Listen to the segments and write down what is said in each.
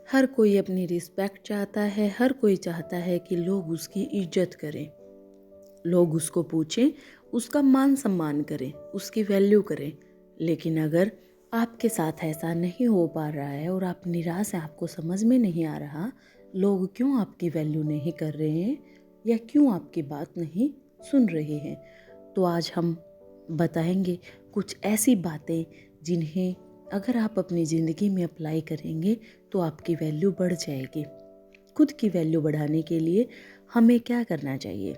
हर कोई अपनी रिस्पेक्ट चाहता है, हर कोई चाहता है कि लोग उसकी इज्जत करें, लोग उसको पूछें, उसका मान सम्मान करें, उसकी वैल्यू करें। लेकिन अगर आपके साथ ऐसा नहीं हो पा रहा है और आप निराश हैं, आपको समझ में नहीं आ रहा लोग क्यों आपकी वैल्यू नहीं कर रहे हैं या क्यों आपकी बात नहीं सुन रहे हैं, तो आज हम बताएंगे कुछ ऐसी बातें जिन्हें अगर आप अपनी ज़िंदगी में अप्लाई करेंगे तो आपकी वैल्यू बढ़ जाएगी। खुद की वैल्यू बढ़ाने के लिए हमें क्या करना चाहिए?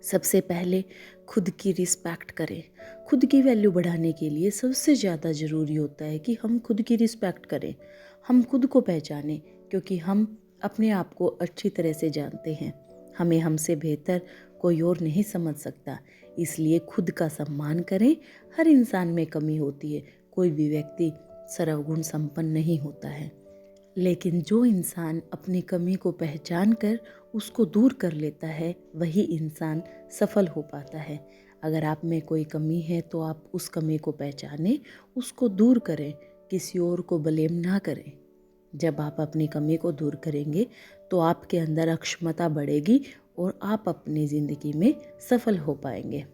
सबसे पहले खुद की रिस्पेक्ट करें। खुद की वैल्यू बढ़ाने के लिए सबसे ज़्यादा ज़रूरी होता है कि हम खुद की रिस्पेक्ट करें, हम खुद को पहचानें, क्योंकि हम अपने आप को अच्छी तरह से जानते हैं। हमें हमसे बेहतर कोई और नहीं समझ सकता, इसलिए खुद का सम्मान करें। हर इंसान में कमी होती है, कोई भी व्यक्ति सर्वगुण संपन्न नहीं होता है, लेकिन जो इंसान अपनी कमी को पहचान कर उसको दूर कर लेता है वही इंसान सफल हो पाता है। अगर आप में कोई कमी है तो आप उस कमी को पहचानें, उसको दूर करें, किसी और को ब्लेम ना करें। जब आप अपनी कमी को दूर करेंगे तो आपके अंदर अक्षमता बढ़ेगी और आप अपनी ज़िंदगी में सफल हो पाएंगे।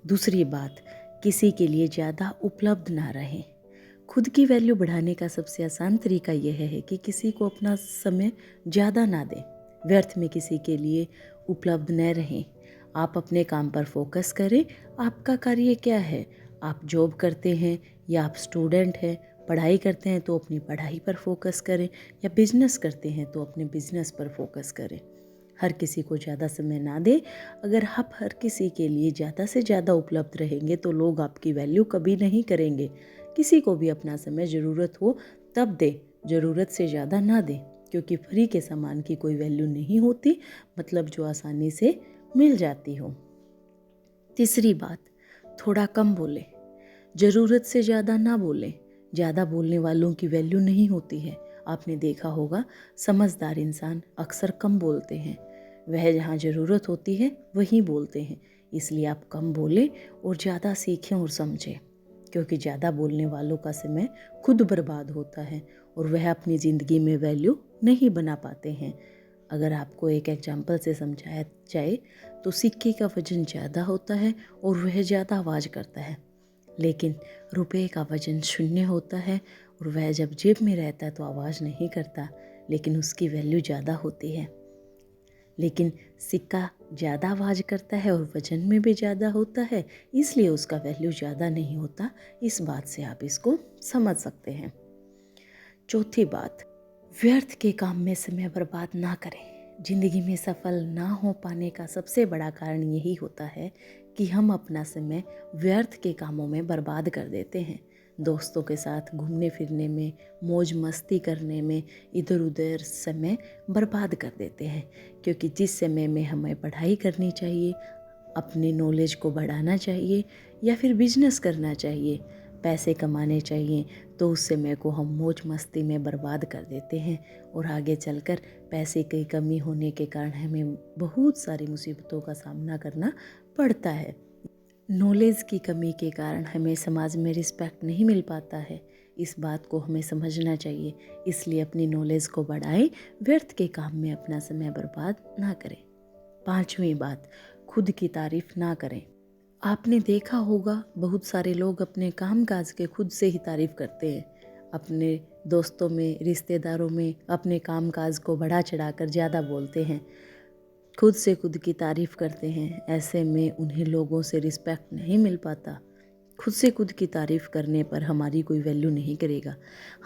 दूसरी बात, किसी के लिए ज़्यादा उपलब्ध ना रहें। खुद की वैल्यू बढ़ाने का सबसे आसान तरीका यह है कि किसी को अपना समय ज़्यादा ना दें, व्यर्थ में किसी के लिए उपलब्ध न रहें। आप अपने काम पर फोकस करें। आपका कार्य क्या है? आप जॉब करते हैं या आप स्टूडेंट हैं, पढ़ाई करते हैं तो अपनी पढ़ाई पर फोकस करें, या बिजनेस करते हैं तो अपने बिजनेस पर फोकस करें। हर किसी को ज़्यादा समय ना दें। अगर आप हर किसी के लिए ज़्यादा से ज़्यादा उपलब्ध रहेंगे तो लोग आपकी वैल्यू कभी नहीं करेंगे। किसी को भी अपना समय ज़रूरत हो तब दे, ज़रूरत से ज़्यादा ना दे, क्योंकि फ्री के सामान की कोई वैल्यू नहीं होती, मतलब जो आसानी से मिल जाती हो। तीसरी बात, थोड़ा कम बोलें, ज़रूरत से ज़्यादा ना बोलें। ज़्यादा बोलने वालों की वैल्यू नहीं होती है। आपने देखा होगा समझदार इंसान अक्सर कम बोलते हैं, वह जहाँ ज़रूरत होती है वहीं बोलते हैं। इसलिए आप कम बोलें और ज़्यादा सीखें और समझें, क्योंकि ज़्यादा बोलने वालों का समय खुद बर्बाद होता है और वह अपनी ज़िंदगी में वैल्यू नहीं बना पाते हैं। अगर आपको एक एग्जाम्पल से समझाया जाए तो सिक्के का वजन ज़्यादा होता है और वह ज़्यादा आवाज़ करता है, लेकिन रुपए का वजन शून्य होता है और वह जब जेब में रहता है तो आवाज़ नहीं करता, लेकिन उसकी वैल्यू ज़्यादा होती है। लेकिन सिक्का ज़्यादा आवाज़ करता है और वजन में भी ज़्यादा होता है, इसलिए उसका वैल्यू ज़्यादा नहीं होता। इस बात से आप इसको समझ सकते हैं। चौथी बात, व्यर्थ के काम में समय बर्बाद ना करें। जिंदगी में सफल ना हो पाने का सबसे बड़ा कारण यही होता है कि हम अपना समय व्यर्थ के कामों में बर्बाद कर देते हैं। दोस्तों के साथ घूमने फिरने में, मौज मस्ती करने में इधर उधर समय बर्बाद कर देते हैं, क्योंकि जिस समय में हमें पढ़ाई करनी चाहिए, अपनी नॉलेज को बढ़ाना चाहिए या फिर बिजनेस करना चाहिए, पैसे कमाने चाहिए, तो उस समय को हम मौज मस्ती में बर्बाद कर देते हैं और आगे चलकर पैसे की कमी होने के कारण हमें बहुत सारी मुसीबतों का सामना करना पड़ता है। नॉलेज की कमी के कारण हमें समाज में रिस्पेक्ट नहीं मिल पाता है। इस बात को हमें समझना चाहिए, इसलिए अपनी नॉलेज को बढ़ाएं, व्यर्थ के काम में अपना समय बर्बाद ना करें। पांचवी बात, खुद की तारीफ ना करें। आपने देखा होगा बहुत सारे लोग अपने काम काज के खुद से ही तारीफ करते हैं। अपने दोस्तों में, रिश्तेदारों में अपने काम काज को बढ़ा चढ़ाकर ज़्यादा बोलते हैं, खुद से खुद की तारीफ करते हैं। ऐसे में उन्हें लोगों से रिस्पेक्ट नहीं मिल पाता। खुद से खुद की तारीफ करने पर हमारी कोई वैल्यू नहीं करेगा।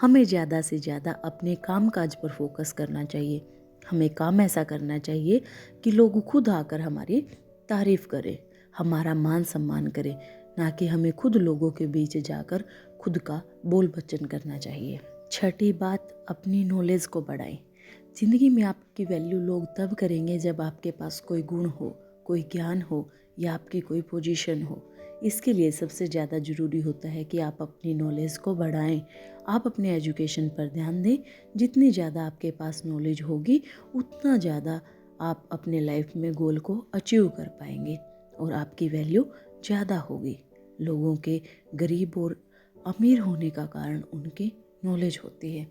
हमें ज़्यादा से ज़्यादा अपने काम काज पर फोकस करना चाहिए। हमें काम ऐसा करना चाहिए कि लोग खुद आकर हमारी तारीफ करें, हमारा मान सम्मान करें, ना कि हमें खुद लोगों के बीच जाकर खुद का बोल बच्चन करना चाहिए। छठी बात, अपनी नॉलेज को बढ़ाएं। ज़िंदगी में आपकी वैल्यू लोग तब करेंगे जब आपके पास कोई गुण हो, कोई ज्ञान हो या आपकी कोई पोजीशन हो। इसके लिए सबसे ज़्यादा ज़रूरी होता है कि आप अपनी नॉलेज को बढ़ाएं, आप अपने एजुकेशन पर ध्यान दें। जितनी ज़्यादा आपके पास नॉलेज होगी उतना ज़्यादा आप अपने लाइफ में गोल को अचीव कर पाएंगे और आपकी वैल्यू ज़्यादा होगी। लोगों के गरीब और अमीर होने का कारण उनकी नॉलेज होती है।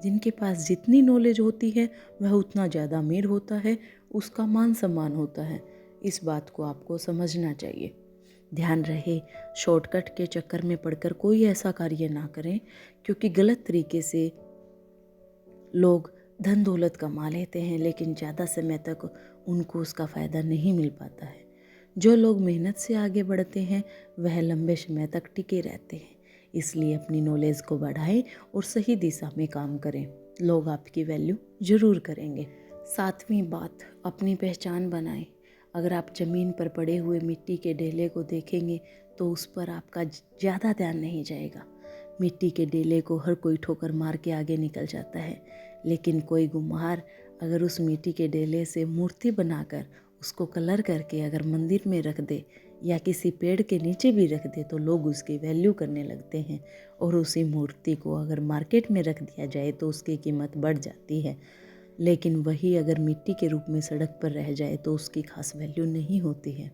जिनके पास जितनी नॉलेज होती है वह उतना ज़्यादा अमीर होता है, उसका मान सम्मान होता है। इस बात को आपको समझना चाहिए। ध्यान रहे, शॉर्टकट के चक्कर में पड़कर कोई ऐसा कार्य ना करें, क्योंकि गलत तरीके से लोग धन दौलत कमा लेते हैं, लेकिन ज़्यादा समय तक उनको उसका फ़ायदा नहीं मिल पाता है। जो लोग मेहनत से आगे बढ़ते हैं वह लंबे समय तक टिके रहते हैं। इसलिए अपनी नॉलेज को बढ़ाएं और सही दिशा में काम करें। लोग आपकी वैल्यू ज़रूर करेंगे। 7वीं बात, अपनी पहचान बनाएं। अगर आप ज़मीन पर पड़े हुए मिट्टी के ढेले को देखेंगे तो उस पर आपका ज़्यादा ध्यान नहीं जाएगा। मिट्टी के ढेले को हर कोई ठोकर मार के आगे निकल जाता है, लेकिन कोई कुम्हार अगर उस मिट्टी के ढेले से मूर्ति बनाकर उसको कलर करके अगर मंदिर में रख दे या किसी पेड़ के नीचे भी रख दे तो लोग उसकी वैल्यू करने लगते हैं। और उसी मूर्ति को अगर मार्केट में रख दिया जाए तो उसकी कीमत बढ़ जाती है, लेकिन वही अगर मिट्टी के रूप में सड़क पर रह जाए तो उसकी खास वैल्यू नहीं होती है।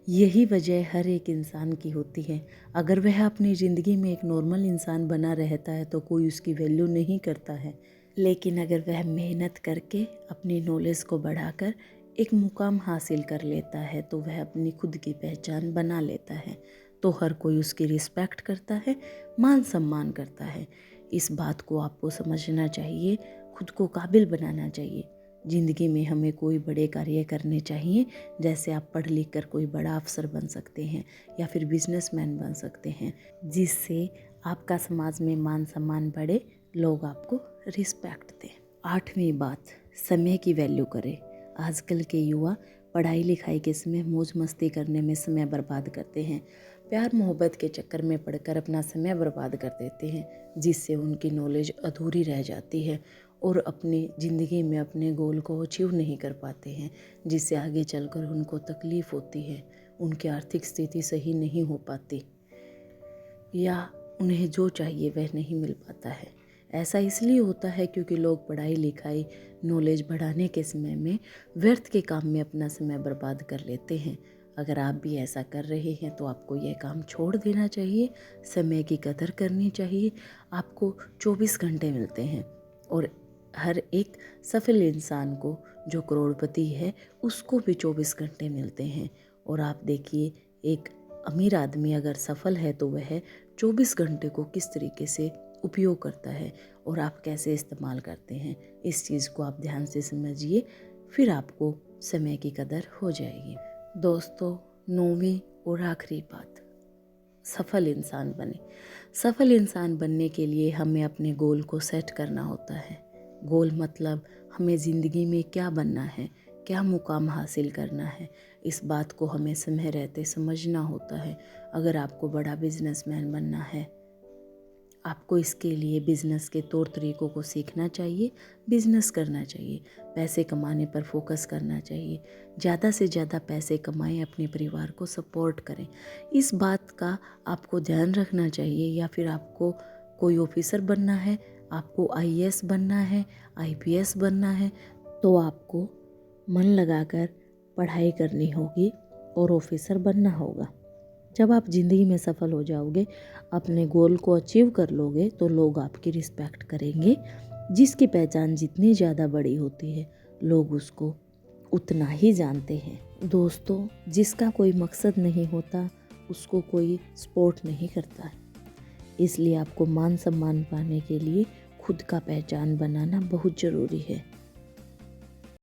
यही वजह हर एक इंसान की होती है। अगर वह अपनी ज़िंदगी में एक नॉर्मल इंसान बना रहता है तो कोई उसकी वैल्यू नहीं करता है, लेकिन अगर वह मेहनत करके अपनी नॉलेज को बढ़ाकर एक मुकाम हासिल कर लेता है तो वह अपनी खुद की पहचान बना लेता है, तो हर कोई उसकी रिस्पेक्ट करता है, मान सम्मान करता है। इस बात को आपको समझना चाहिए, खुद को काबिल बनाना चाहिए। ज़िंदगी में हमें कोई बड़े कार्य करने चाहिए, जैसे आप पढ़ लिख कर कोई बड़ा अफसर बन सकते हैं या फिर बिजनेसमैन बन सकते हैं, जिससे आपका समाज में मान सम्मान बढ़े, लोग आपको रिस्पेक्ट दें। 8वीं बात, समय की वैल्यू करें। आजकल के युवा पढ़ाई लिखाई के समय मौज मस्ती करने में समय बर्बाद करते हैं, प्यार मोहब्बत के चक्कर में पड़कर अपना समय बर्बाद कर देते हैं, जिससे उनकी नॉलेज अधूरी रह जाती है और अपनी ज़िंदगी में अपने गोल को अचीव नहीं कर पाते हैं, जिससे आगे चलकर उनको तकलीफ़ होती है, उनकी आर्थिक स्थिति सही नहीं हो पाती या उन्हें जो चाहिए वह नहीं मिल पाता है। ऐसा इसलिए होता है क्योंकि लोग पढ़ाई लिखाई नॉलेज बढ़ाने के समय में व्यर्थ के काम में अपना समय बर्बाद कर लेते हैं। अगर आप भी ऐसा कर रहे हैं तो आपको यह काम छोड़ देना चाहिए, समय की कदर करनी चाहिए। आपको 24 घंटे मिलते हैं और हर एक सफल इंसान को जो करोड़पति है उसको भी 24 घंटे मिलते हैं। और आप देखिए, एक अमीर आदमी अगर सफल है तो वह 24 घंटे को किस तरीके से उपयोग करता है और आप कैसे इस्तेमाल करते हैं। इस चीज़ को आप ध्यान से समझिए, फिर आपको समय की कदर हो जाएगी। दोस्तों, 9वीं और आखिरी बात, सफल इंसान बने। सफल इंसान बनने के लिए हमें अपने गोल को सेट करना होता है। गोल मतलब हमें ज़िंदगी में क्या बनना है, क्या मुकाम हासिल करना है, इस बात को हमें समय रहते समझना होता है। अगर आपको बड़ा बिजनेसमैन बनना है, आपको इसके लिए बिज़नेस के तौर तरीक़ों को सीखना चाहिए, बिज़नेस करना चाहिए, पैसे कमाने पर फोकस करना चाहिए। ज़्यादा से ज़्यादा पैसे कमाएं, अपने परिवार को सपोर्ट करें। इस बात का आपको ध्यान रखना चाहिए। या फिर आपको कोई ऑफिसर बनना है, आपको आईएएस बनना है, आईपीएस बनना है, तो आपको मन लगाकर पढ़ाई करनी होगी और ऑफिसर बनना होगा। जब आप ज़िंदगी में सफल हो जाओगे, अपने गोल को अचीव कर लोगे, तो लोग आपकी रिस्पेक्ट करेंगे। जिसकी पहचान जितनी ज़्यादा बड़ी होती है, लोग उसको उतना ही जानते हैं। दोस्तों, जिसका कोई मकसद नहीं होता उसको कोई सपोर्ट नहीं करता। इसलिए आपको मान सम्मान पाने के लिए खुद का पहचान बनाना बहुत ज़रूरी है।